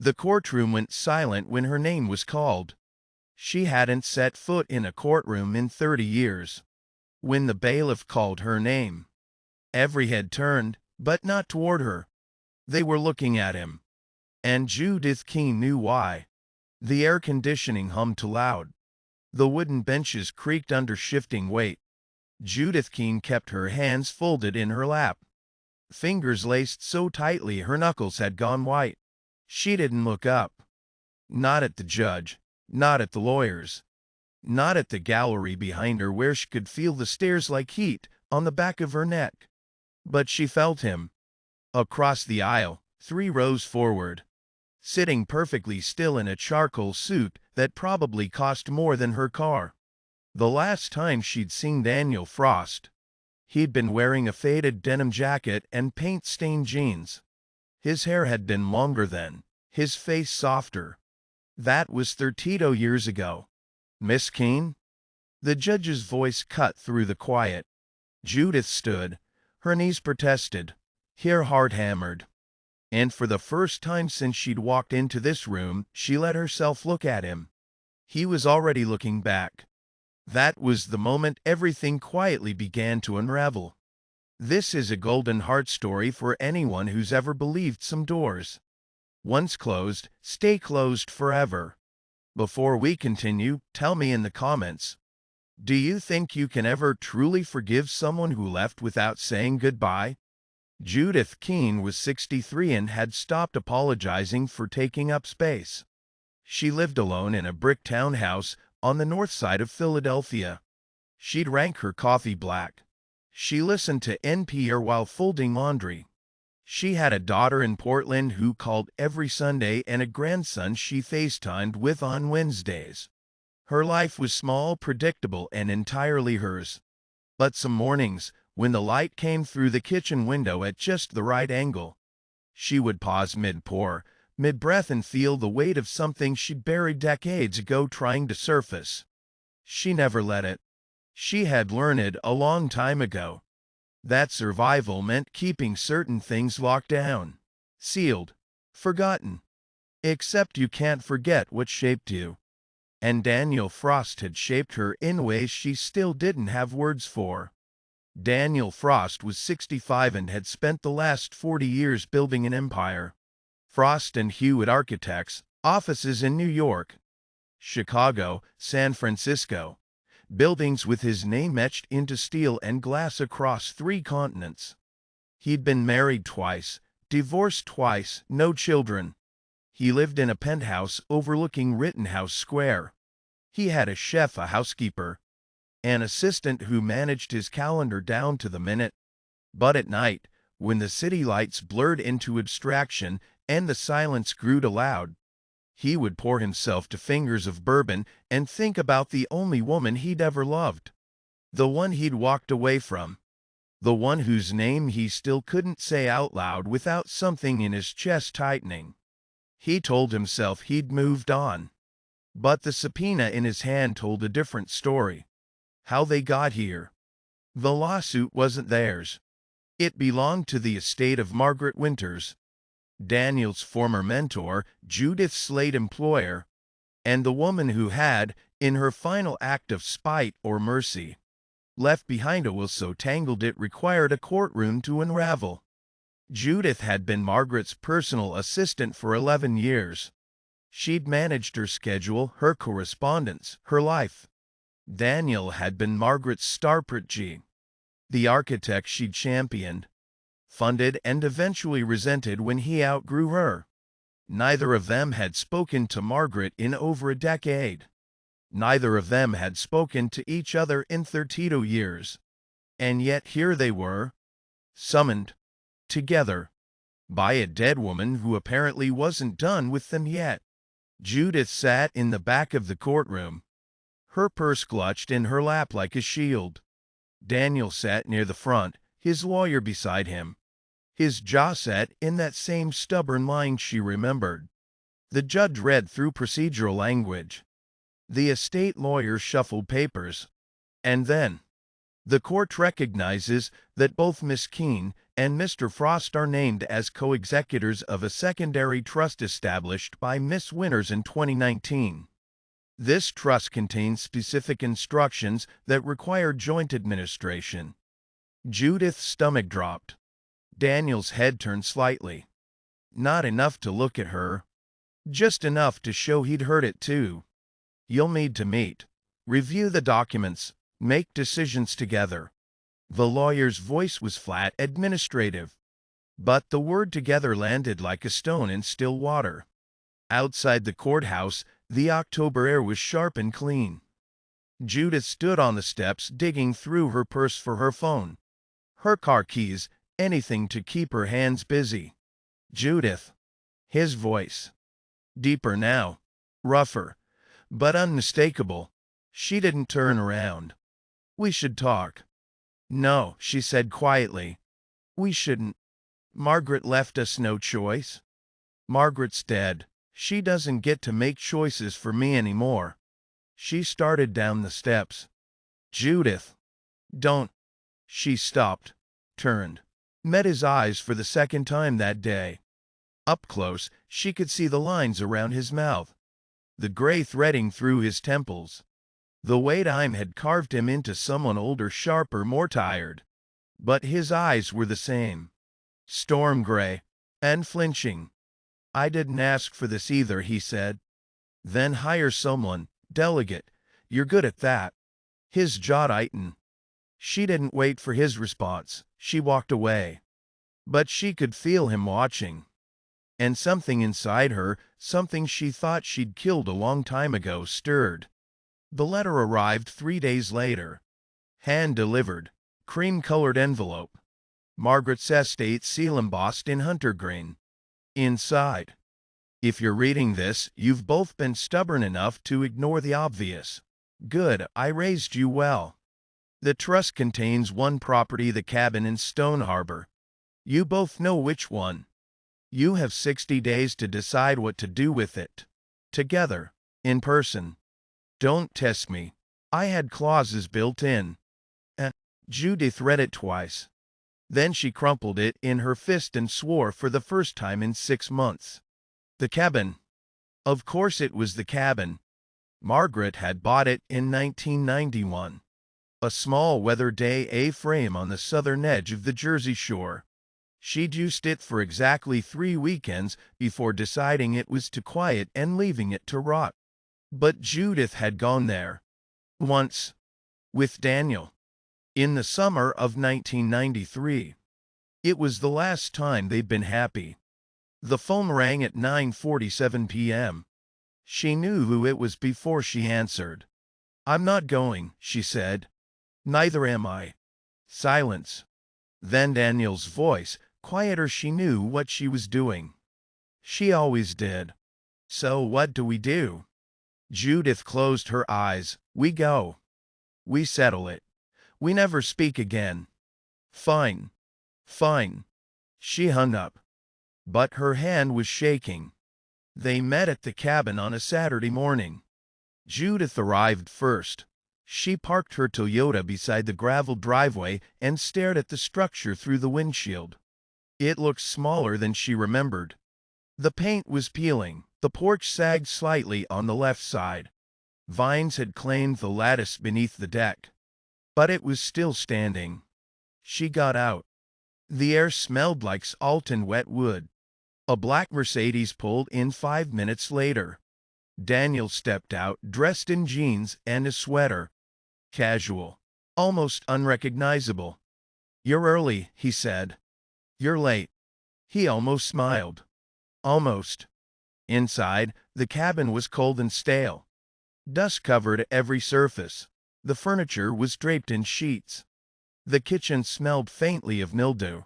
The courtroom went silent when her name was called. She hadn't set foot in a courtroom in 30 years. When the bailiff called her name, every head turned, but not toward her. They were looking at him. And Judith Keene knew why. The air conditioning hummed loud. The wooden benches creaked under shifting weight. Judith Keene kept her hands folded in her lap, fingers laced so tightly her knuckles had gone white. She didn't look up. Not at the judge, not at the lawyers, not at the gallery behind her where she could feel the stairs like heat on the back of her neck. But she felt him. Across the aisle, 3 rows forward, sitting perfectly still in a charcoal suit that probably cost more than her car. The last time she'd seen Daniel Frost, he'd been wearing a faded denim jacket and paint-stained jeans. His hair had been longer then, his face softer. That was 32 years ago. "Miss Keene?" The judge's voice cut through the quiet. Judith stood, her knees protested, her heart hammered. And for the first time since she'd walked into this room, she let herself look at him. He was already looking back. That was the moment everything quietly began to unravel. This is a golden heart story for anyone who's ever believed some doors, once closed, stay closed forever. Before we continue, tell me in the comments, do you think you can ever truly forgive someone who left without saying goodbye? Judith Keene was 63 and had stopped apologizing for taking up space. She lived alone in a brick townhouse on the north side of Philadelphia. She'd drank her coffee black. She listened to NPR while folding laundry. She had a daughter in Portland who called every Sunday and a grandson she FaceTimed with on Wednesdays. Her life was small, predictable, and entirely hers. But some mornings, when the light came through the kitchen window at just the right angle, she would pause mid-pour, mid-breath and feel the weight of something she'd buried decades ago trying to surface. She never let it. She had learned a long time ago that survival meant keeping certain things locked down, sealed, forgotten. Except you can't forget what shaped you. And Daniel Frost had shaped her in ways she still didn't have words for. Daniel Frost was 65 and had spent the last 40 years building an empire. Frost and Hewitt Architects, offices in New York, Chicago, San Francisco, buildings with his name etched into steel and glass across 3 continents. He'd been married twice, divorced twice, no children. He lived in a penthouse overlooking Rittenhouse Square. He had a chef, a housekeeper, an assistant who managed his calendar down to the minute. But at night, when the city lights blurred into abstraction and the silence grew loud, he would pour himself to fingers of bourbon and think about the only woman he'd ever loved. The one he'd walked away from. The one whose name he still couldn't say out loud without something in his chest tightening. He told himself he'd moved on. But the subpoena in his hand told a different story. How they got here. The lawsuit wasn't theirs. It belonged to the estate of Margaret Winters, Daniel's former mentor, Judith's late employer, and the woman who had, in her final act of spite or mercy, left behind a will so tangled it required a courtroom to unravel. Judith had been Margaret's personal assistant for 11 years. She'd managed her schedule, her correspondence, her life. Daniel had been Margaret's star protege, the architect she'd championed, funded, and eventually resented when he outgrew her. Neither of them had spoken to Margaret in over a decade. Neither of them had spoken to each other in 32 years. And yet here they were, summoned, together, by a dead woman who apparently wasn't done with them yet. Judith sat in the back of the courtroom, her purse clutched in her lap like a shield. Daniel sat near the front, his lawyer beside him, his jaw set in that same stubborn line she remembered. The judge read through procedural language. The estate lawyer shuffled papers. And then, the court recognizes that both Miss Keene and Mr. Frost are named as co-executors of a secondary trust established by Miss Winters in 2019. This trust contains specific instructions that require joint administration. Judith's stomach dropped. Daniel's head turned slightly. Not enough to look at her. Just enough to show he'd heard it too. You'll need to meet, review the documents, make decisions together. The lawyer's voice was flat, administrative. But the word together landed like a stone in still water. Outside the courthouse, the October air was sharp and clean. Judith stood on the steps, digging through her purse for her phone. Her car keys, anything to keep her hands busy. Judith. His voice. Deeper now. Rougher. But unmistakable. She didn't turn around. We should talk. No, she said quietly. We shouldn't. Margaret left us no choice. Margaret's dead. She doesn't get to make choices for me anymore. She started down the steps. Judith. Don't. She stopped, turned, met his eyes for the second time that day. Up close, she could see the lines around his mouth, the gray threading through his temples. The way time had carved him into someone older, sharper, more tired. But his eyes were the same. Storm gray, and flinching. I didn't ask for this either, he said. Then hire someone, delegate. You're good at that. His jaw tightened. She didn't wait for his response. She walked away. But she could feel him watching. And something inside her, something she thought she'd killed a long time ago, stirred. The letter arrived 3 days later. Hand-delivered, cream-colored envelope. Margaret's estate, seal embossed in hunter green. Inside. If you're reading this, you've both been stubborn enough to ignore the obvious. Good, I raised you well. The trust contains one property, the cabin in Stone Harbor. You both know which one. You have 60 days to decide what to do with it. Together, in person. Don't test me. I had clauses built in. Judith read it twice. Then she crumpled it in her fist and swore for the first time in 6 months. The cabin. Of course it was the cabin. Margaret had bought it in 1991. A small weather day A-frame on the southern edge of the Jersey Shore. She'd used it for exactly 3 weekends before deciding it was too quiet and leaving it to rot. But Judith had gone there. Once. With Daniel. In the summer of 1993. It was the last time they'd been happy. The phone rang at 9:47 p.m. She knew who it was before she answered. I'm not going, she said. Neither am I. Silence. Then Daniel's voice, quieter. She knew what she was doing. She always did. So what do we do? Judith closed her eyes. We go. We settle it. We never speak again. Fine. Fine. She hung up. But her hand was shaking. They met at the cabin on a Saturday morning. Judith arrived first. She parked her Toyota beside the gravel driveway and stared at the structure through the windshield. It looked smaller than she remembered. The paint was peeling. The porch sagged slightly on the left side. Vines had claimed the lattice beneath the deck. But it was still standing. She got out. The air smelled like salt and wet wood. A black Mercedes pulled in 5 minutes later. Daniel stepped out, dressed in jeans and a sweater. Casual. Almost unrecognizable. You're early, he said. You're late. He almost smiled. Almost. Inside, the cabin was cold and stale. Dust covered every surface. The furniture was draped in sheets. The kitchen smelled faintly of mildew.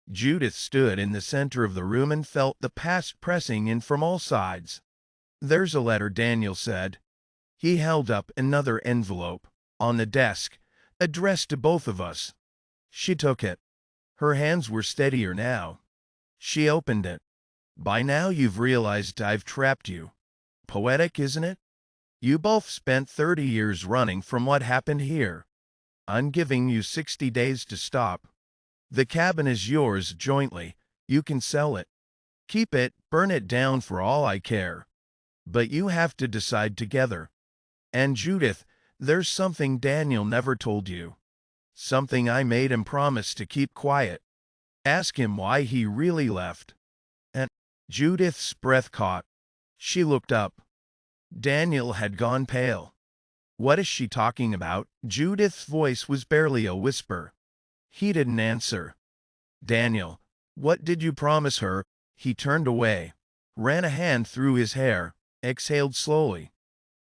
Judith stood in the center of the room and felt the past pressing in from all sides. There's a letter, Daniel said. He held up another envelope, on the desk, addressed to both of us. She took it. Her hands were steadier now. She opened it. By now you've realized I've trapped you. Poetic, isn't it? You both spent 30 years running from what happened here. I'm giving you 60 days to stop. The cabin is yours jointly. You can sell it. Keep it, burn it down for all I care. But you have to decide together. And Judith, there's something Daniel never told you. Something I made him promise to keep quiet. Ask him why he really left. And Judith's breath caught. She looked up. Daniel had gone pale. What is she talking about? Judith's voice was barely a whisper. He didn't answer. Daniel, what did you promise her? He turned away, ran a hand through his hair, exhaled slowly.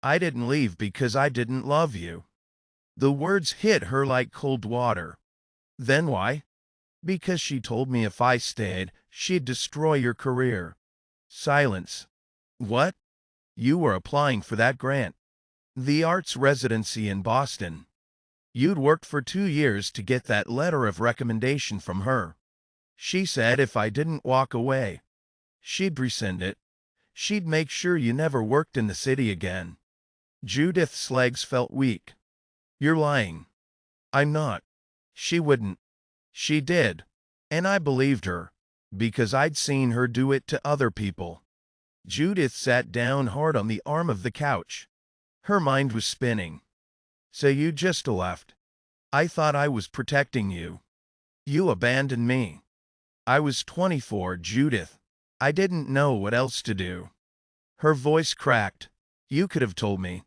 I didn't leave because I didn't love you. The words hit her like cold water. Then why? Because she told me if I stayed, she'd destroy your career. Silence. What? You were applying for that grant. The arts residency in Boston. You'd worked for 2 years to get that letter of recommendation from her. She said if I didn't walk away, she'd rescind it. She'd make sure you never worked in the city again. Judith's legs felt weak. You're lying. I'm not. She wouldn't. She did. And I believed her, because I'd seen her do it to other people. Judith sat down hard on the arm of the couch. Her mind was spinning. So you just left. I thought I was protecting you. You abandoned me. I was 24, Judith. I didn't know what else to do. Her voice cracked. You could have told me.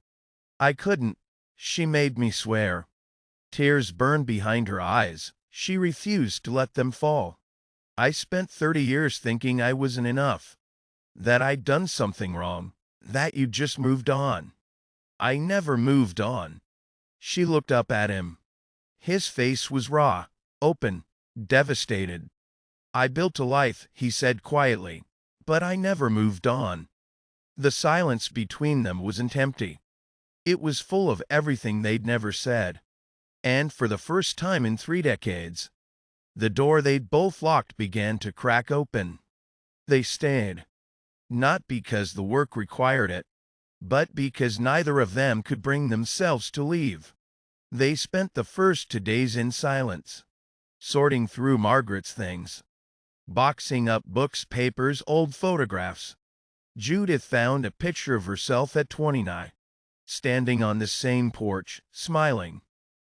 I couldn't. She made me swear. Tears burned behind her eyes. She refused to let them fall. I spent 30 years thinking I wasn't enough. That I'd done something wrong. That you just moved on. I never moved on. She looked up at him. His face was raw, open, devastated. I built a life, he said quietly, but I never moved on. The silence between them wasn't empty. It was full of everything they'd never said. And for the first time in 3 decades, the door they'd both locked began to crack open. They stayed. Not because the work required it, but because neither of them could bring themselves to leave. They spent the first 2 days in silence, sorting through Margaret's things, boxing up books, papers, old photographs. Judith found a picture of herself at 29, standing on the same porch, smiling.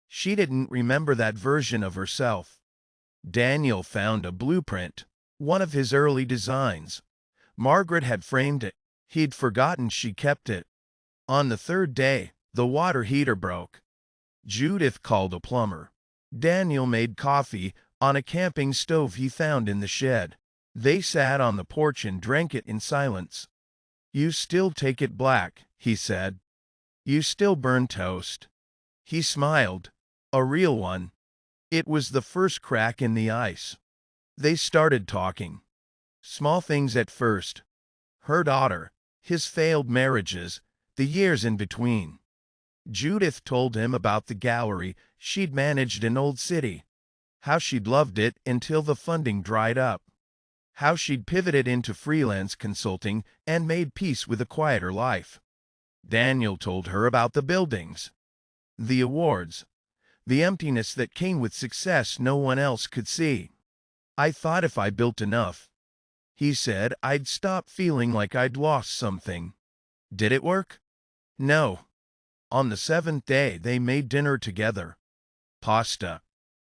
She didn't remember that version of herself. Daniel found a blueprint, one of his early designs. Margaret had framed it. He'd forgotten she kept it. On the 3rd day, the water heater broke. Judith called a plumber. Daniel made coffee on a camping stove he found in the shed. They sat on the porch and drank it in silence. You still take it black, he said. You still burn toast. He smiled. A real one. It was the first crack in the ice. They started talking. Small things at first. Her daughter, his failed marriages, the years in between. Judith told him about the gallery she'd managed in Old City. How she'd loved it until the funding dried up. How she'd pivoted into freelance consulting and made peace with a quieter life. Daniel told her about the buildings, the awards, the emptiness that came with success no one else could see. I thought if I built enough, he said, I'd stop feeling like I'd lost something. Did it work? No. On the 7th day they made dinner together. Pasta,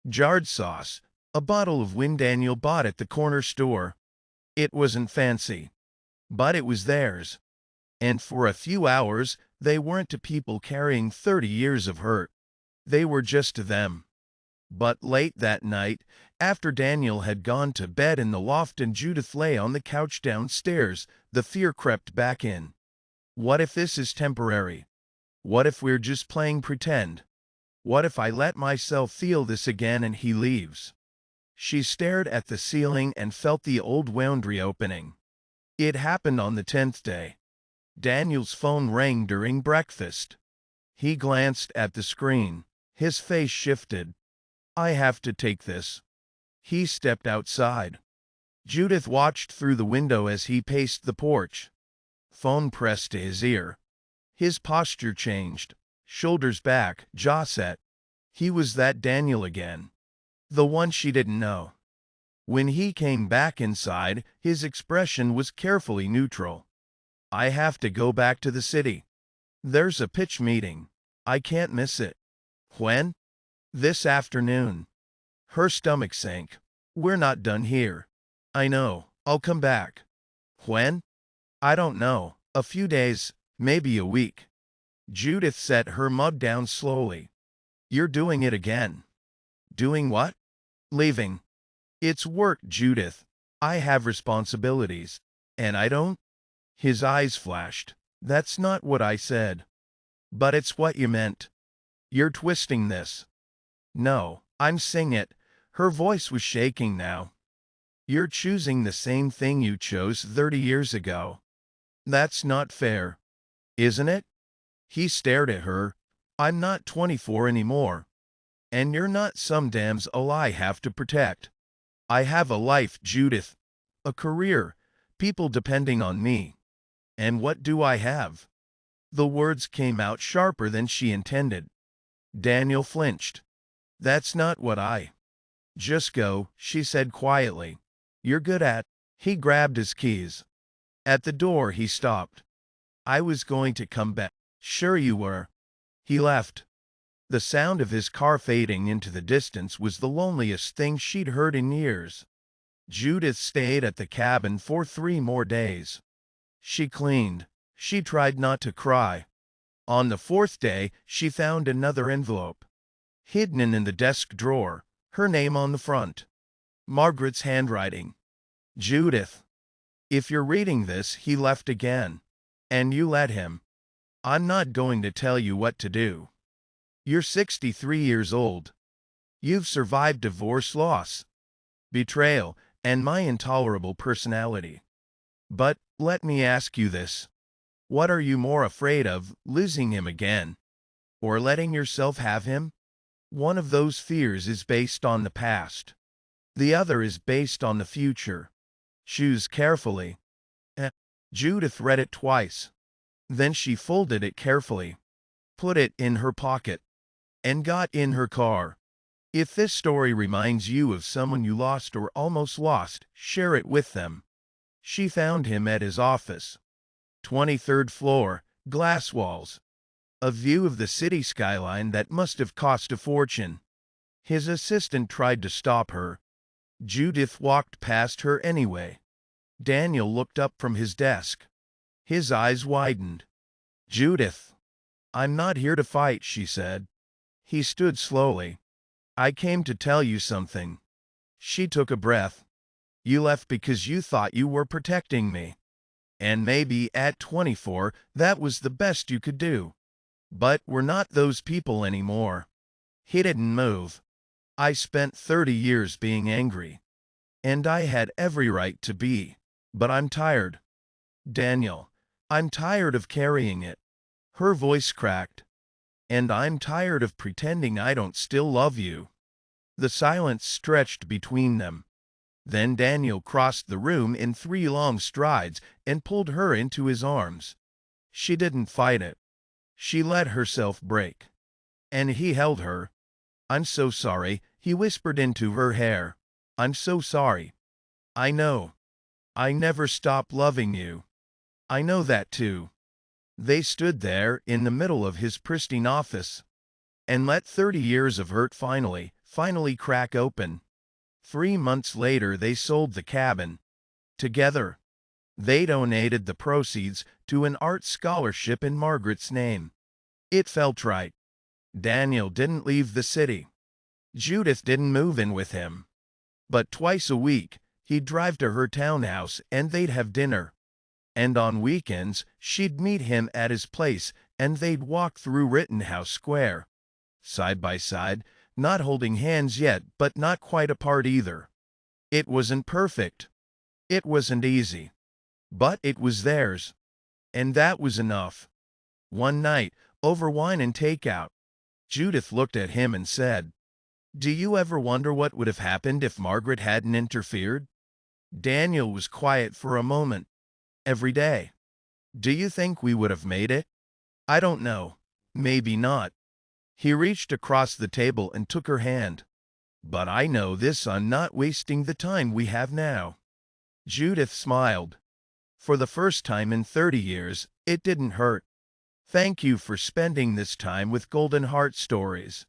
jarred sauce, a bottle of wine Daniel bought at the corner store. It wasn't fancy, but it was theirs. And for a few hours, they weren't to people carrying 30 years of hurt. They were just to them. But late that night, after Daniel had gone to bed in the loft and Judith lay on the couch downstairs, the fear crept back in. What if this is temporary? What if we're just playing pretend? What if I let myself feel this again and he leaves? She stared at the ceiling and felt the old wound reopening. It happened on the 10th day. Daniel's phone rang during breakfast. He glanced at the screen. His face shifted. I have to take this. He stepped outside. Judith watched through the window as he paced the porch. Phone pressed to his ear. His posture changed. Shoulders back, jaw set. He was that Daniel again. The one she didn't know. When he came back inside, his expression was carefully neutral. I have to go back to the city. There's a pitch meeting. I can't miss it. When? This afternoon. Her stomach sank. We're not done here. I know. I'll come back. When? I don't know. A few days, maybe a week. Judith set her mug down slowly. You're doing it again. Doing what? Leaving. It's work, Judith. I have responsibilities. And I don't? His eyes flashed. That's not what I said. But it's what you meant. You're twisting this. No, I'm saying it. Her voice was shaking now. You're choosing the same thing you chose 30 years ago. That's not fair. Isn't it? He stared at her. I'm not 24 anymore. And you're not some damsel I have to protect. I have a life, Judith. A career. People depending on me. And what do I have? The words came out sharper than she intended. Daniel flinched. That's not what I. Just go, she said quietly. You're good at. He grabbed his keys. At the door he stopped. I was going to come back. Sure you were. He left. The sound of his car fading into the distance was the loneliest thing she'd heard in years. Judith stayed at the cabin for 3 more days. She cleaned. She tried not to cry. On the 4th day, she found another envelope. Hidden in the desk drawer, her name on the front. Margaret's handwriting. Judith. If you're reading this, he left again. And you let him. I'm not going to tell you what to do. You're 63 years old. You've survived divorce, loss, betrayal, and my intolerable personality. But, let me ask you this. What are you more afraid of, losing him again? Or letting yourself have him? One of those fears is based on the past. The other is based on the future. Choose carefully. Judith read it twice. Then she folded it carefully, put it in her pocket, and got in her car. If this story reminds you of someone you lost or almost lost, share it with them. She found him at his office. 23rd floor, glass walls. A view of the city skyline that must have cost a fortune. His assistant tried to stop her. Judith walked past her anyway. Daniel looked up from his desk. His eyes widened. Judith. I'm not here to fight, she said. He stood slowly. I came to tell you something. She took a breath. You left because you thought you were protecting me. And maybe at 24, that was the best you could do. But we're not those people anymore. He didn't move. I spent 30 years being angry. And I had every right to be. But I'm tired. Daniel. I'm tired of carrying it. Her voice cracked. And I'm tired of pretending I don't still love you. The silence stretched between them. Then Daniel crossed the room in 3 long strides and pulled her into his arms. She didn't fight it. She let herself break. And he held her. I'm so sorry, he whispered into her hair. I'm so sorry. I know. I never stopped loving you. I know that too. They stood there in the middle of his pristine office and let 30 years of hurt finally crack open. 3 months later they sold the cabin. Together. They donated the proceeds to an art scholarship in Margaret's name. It felt right. Daniel didn't leave the city. Judith didn't move in with him. But twice a week, he'd drive to her townhouse and they'd have dinner. And on weekends, she'd meet him at his place and they'd walk through Rittenhouse Square. Side by side, not holding hands yet but not quite apart either. It wasn't perfect. It wasn't easy. But it was theirs. And that was enough. One night, over wine and takeout, Judith looked at him and said, Do you ever wonder what would have happened if Margaret hadn't interfered? Daniel was quiet for a moment. Every day. Do you think we would have made it? I don't know. Maybe not. He reached across the table and took her hand. but I know this on not wasting the time we have now." Judith smiled. For the first time in 30 years, it didn't hurt. Thank you for spending this time with Golden Heart Stories.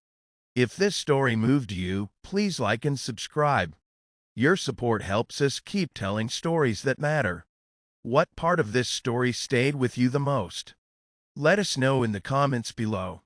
If this story moved you, please like and subscribe. Your support helps us keep telling stories that matter. What part of this story stayed with you the most? Let us know in the comments below.